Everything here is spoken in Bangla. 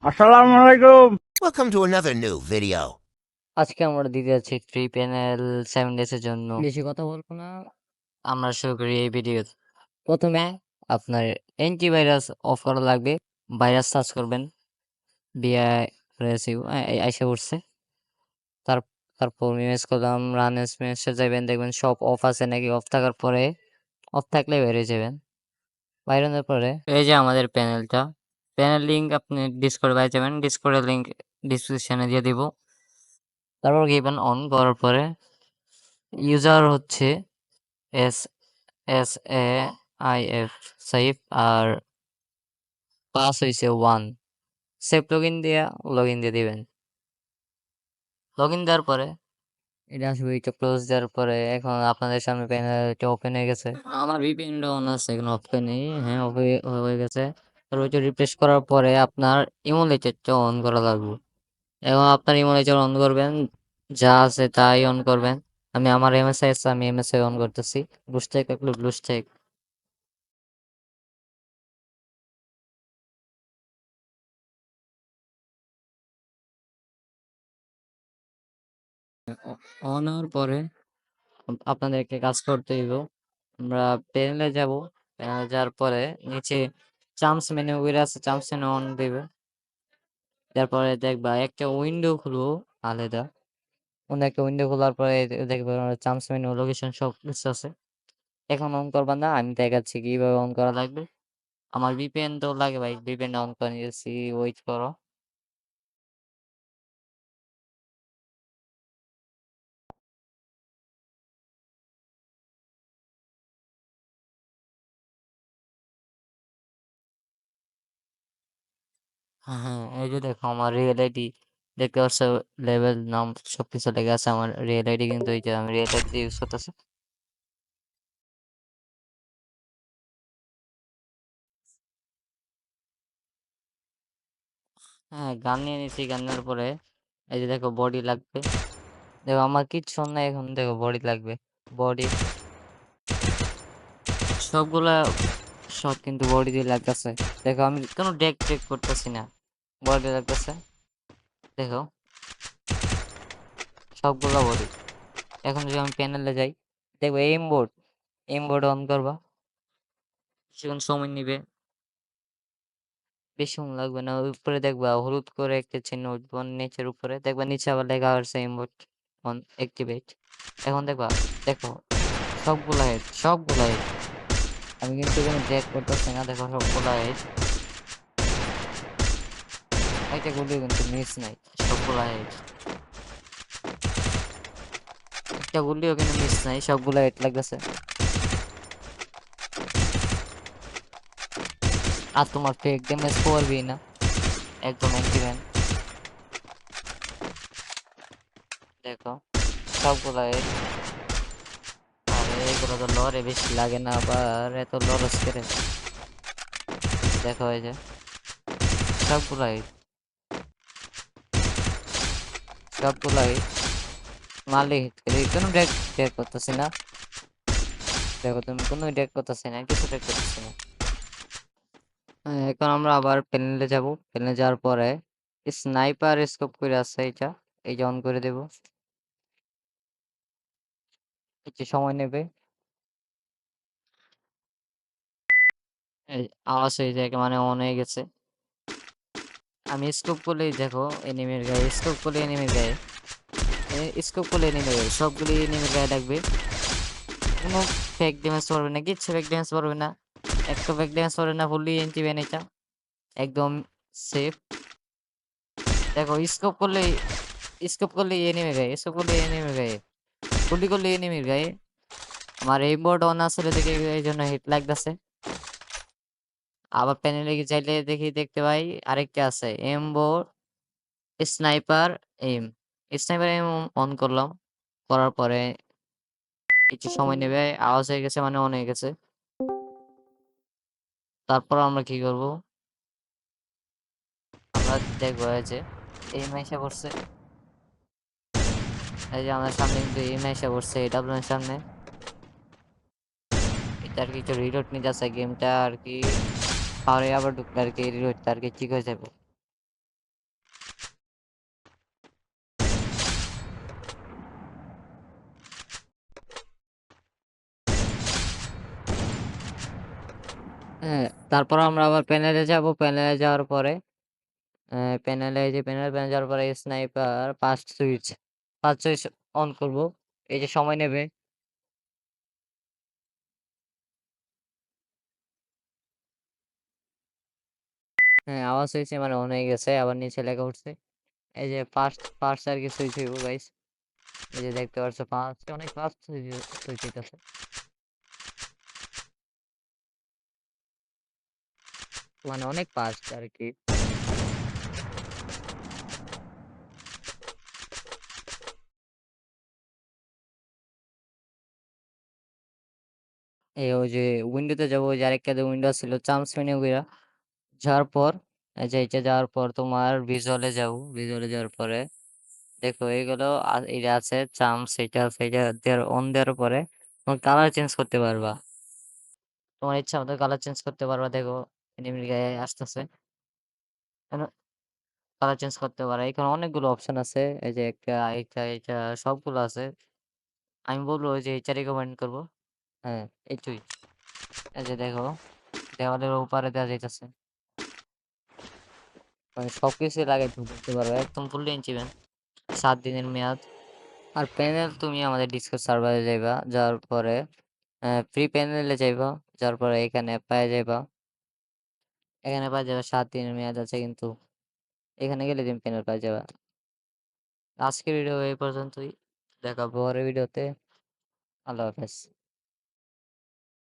আসসালামু আলাইকুম। Welcome to another new video. আজকে আমরা দিতে যাচ্ছি ফ্রি প্যানেল 7 ডেজ এর জন্য। বেশি কথা বলবো না, আমরা শুরু করি এই ভিডিও। প্রথমে আপনার অ্যান্টিভাইরাস অফ করা লাগবে। ভাইরাস সার্চ করবেন, বিআইএসইউ আইসা উঠছে। তার তারপর ইমেজ করলাম, রান এসএমএসে যাবেন, দেখবেন সব অফ আছে নাকি। অফ থাকার পরে, অফ থাকলে বেরিয়ে যাবেন। বাইরানোর পরে এই যে আমাদের প্যানেলটা, প্যানেল লিঙ্ক আপনি ডিসকর্ডে পেয়ে যাবেন। ডিসকর্ডের লিঙ্ক ডিসক্রিপশনে দিয়ে দিব। তারপর গিভেন অন করার পরে ইউজার হচ্ছে S S A I F Saif, আর পাস হইছে 1। সেভ লগইন দিয়া লগইন দিয়ে দিবেন। লগইন দেওয়ার পরে এটা আসবে, এটা ক্লোজ দেওয়ার পরে এখন আপনাদের সামনে প্যানেলটা ওপেন হয়ে গেছে। আমার ভিপিএনটা অন আছে, এখন ওপেন নেই। হ্যাঁ, হয়ে গেছে। আর ওইটা রিফ্রেশ করার পরে আপনার ইমুলেটরটা অন করা লাগবে। এবং আপনার ইমুলেটর অন করবেন, যা আছে তাই অন করবেন। আমি আমার এমএসআই আছে, আমি এমএসআই অন করতেছি। ব্লুস্টেক থাকলে ব্লুস্টেক। অন হওয়ার পরে আপনাদেরকে কাজ করতে হইব। আমরা প্যানেলে যাব। প্যানেলে যাওয়ার পরে নিচে চার্মস মেনু আছে, চার্মস মেনু অন দিবে। তারপরে দেখবা একটা উইন্ডো খুলবো আলাদা। অন্য একটা উইন্ডো খোলার পরে দেখবে চার্মস মেনু, লোকেশন সব কিছু আছে। এখন অন করবা না, আমি দেখাচ্ছি কিভাবে অন করা লাগবে। আমার ভিপিএন তো লাগে ভাই, ভিপিএন অন করে নিয়েছি, ওয়েট করো। হ্যাঁ, হ্যাঁ, এই যে দেখো আমার রিয়েল আইডি দেখতে পাচ্ছ, লেভেল নাম সবকিছু লেগে আছে। আমার রিয়েল আইডি কিন্তু এই যে আমি রিয়েল আইডি ইউজ করতেছি। হ্যাঁ, গান নিয়ে নিয়েছি। গান নেওয়ার পরে এই যে দেখো বডি লাগবে। দেখো আমার কিচ্ছু নাই, এখন দেখো বডি লাগবে। বডি সবগুলা শট কিন্তু বডি দিয়ে লাগতেছে। দেখো আমি কোনো ডেক ট্রেক করতেছি না, বডি লাগতেছে। দেখো সবগুলা বডি। এখন যদি আমি প্যানেলে যাই, দেখবো এম বোর্ড অন করবা। কিছুক্ষণ সময় নিবে, বেশি সময় লাগবে না। ওই উপরে দেখবা হলুদ করে একটা চিহ্ন উঠবো নিচের উপরে, দেখবা নিচে আবার লেখা আছে এম বোর্ড অন অ্যাক্টিভেট। এখন দেখবা, দেখো সবগুলা হেড। আমি কিন্তু এখানে ড্র্যাগ করতেছি না, দেখো সবগুলা হেড। একটা গুলিও কিন্তু মিস নাই, সবগুলা হেড। একটা গুলিও কিন্তু মিস নাই, সবগুলা হেড লাগতেছে। আর তোমার ফেক ড্যামেজ পড়বেই না, একদম অ্যান্টিভ্যান। দেখো সবগুলা হেড। আরে এগুলো তো লরে বেশি লাগে না, আবার এত লরস করে। দেখো এই যে সবগুলা হেড, সবগুলা হেড। মারলে হিট করে, কোনো ড্র্যাগ করতেছি না। দেখো তুমি কোনো ড্র্যাগ করতেছি না, কিছু ড্র্যাগ করতেছি না। এখন আমরা আবার প্যানেলে যাব। প্যানেলে যাওয়ার পরে স্নাইপার স্কোপ করে আছে, এটা এই যে অন করে দেব। একটু সময় নেবে। এই আওয়াজ হয়ে যায় মানে অন হয়ে গেছে। আমি স্কোপ করলেই দেখো এনিমির গায়ে, স্কোপ করলে এনিমির গায়ে, স্কোপ করলে এনিমির গায়ে, সবগুলি এনিমির গায়ে লাগবে। কোনো ফেক ড্যামেজ পড়বে না, কিচ্ছু ফেক ড্যামেজ পড়বে না, একটা ফেক ড্যামেজ পড়বে না। ফুললি এন্টিভেন, এটা একদম সেফ। দেখো স্কোপ করলে এনিমির গায়ে, স্কোপ করলে এনিমির গায়ে, গুলি করলে এনিমির গায়ে। আমার এই বোর্ড অন আসলে দেখে এই জন্য হিট লাগতেছে। আবার প্যানেলে গিয়ে চাইলে দেখতে পাই আরেকটা আছে, M board sniper M. Sniper M on করলাম, করার পরে কিছু সময় নেবে। আওয়াজ হয়ে গেছে মানে অন হয়ে গেছে। তারপর আমরা কি করব, আমরা দেখবো এই যে এই মাইসা পড়ছে। এই যে আমাদের সামনে কিন্তু এই মাইসা পড়ছে, এটা আপনার সামনে। এটা আর কি একটু রিলোড নিতে আছে গেমটা আর কি, পাওয়ারে আবার ঢুকলে আর কি রিলোডটা আর কি ঠিক হয়ে যাবে। হ্যাঁ, তারপর আমরা আবার প্যানেলে যাব। প্যানেলে যাওয়ার পরে প্যানেলে এই যে প্যানেলে যাওয়ার পরে স্নাইপার ফার্স্ট সুইচ অন করব। এই যে সময় নেবে। হ্যাঁ, আওয়াজ হইছে মানে অন হয়ে গেছে। আবার নিচে লেখা উঠছে। এই যে ফার্স্ট আরকি সুইচ হইব গাইস। এই যে দেখতে পাচ্ছ ফার্স্ট অনেক ফার্স্ট সুইচ হইতাছে। মানে অনেক ফাস্ট আরকি। ওই যে উইন্ডোতে যাবো, ওই যে আরেকটা যে উইন্ডো ছিল চাম্পস মেনু কইরা যাওয়ার পর এই যে এইটা যাওয়ার পর তোমার ভিজুয়ালে যাও। ভিজুয়ালে যাওয়ার পরে দেখো এইগুলো এটা আছে চাম্পস এটা দেওয়ার অন দেওয়ার পরে তোমার কালার চেঞ্জ করতে পারবা। তোমার ইচ্ছা মতো কালার চেঞ্জ করতে পারবা। দেখো এনিমির গায়ে আসতেছে। কালার চেঞ্জ করতে পারো। এখানে অনেকগুলো অপশন আছে। এই যে একটা এটা সবগুলো আছে। আমি বলবো ওই যে এটা রিকমেন্ড করবো। হ্যাঁ, এইটুই। এই যে দেখো দেওয়ালের ওপারে দেওয়া যাইতেছে। মানে সবকিছুই লাগাই করতে পারবো। একদম ফুললি ইঞ্চিবেন 7 দিনের মেয়াদ। আর প্যানেল তুমি আমাদের ডিসকর্ড সার্ভারে যাইবা। যাওয়ার পরে ফ্রি প্যানেলে যাইবা। যাওয়ার পরে এখানে পায়ে যাইবা। এখানে পাওয়া যাবে 7 দিনের মেয়াদ আছে কিন্তু। এখানে গেলে তুমি প্যানেল পাওয়া যাবা। আজকের ভিডিও এই পর্যন্তই। দেখা হবে পরের ভিডিওতে। আল্লাহ হাফেজ।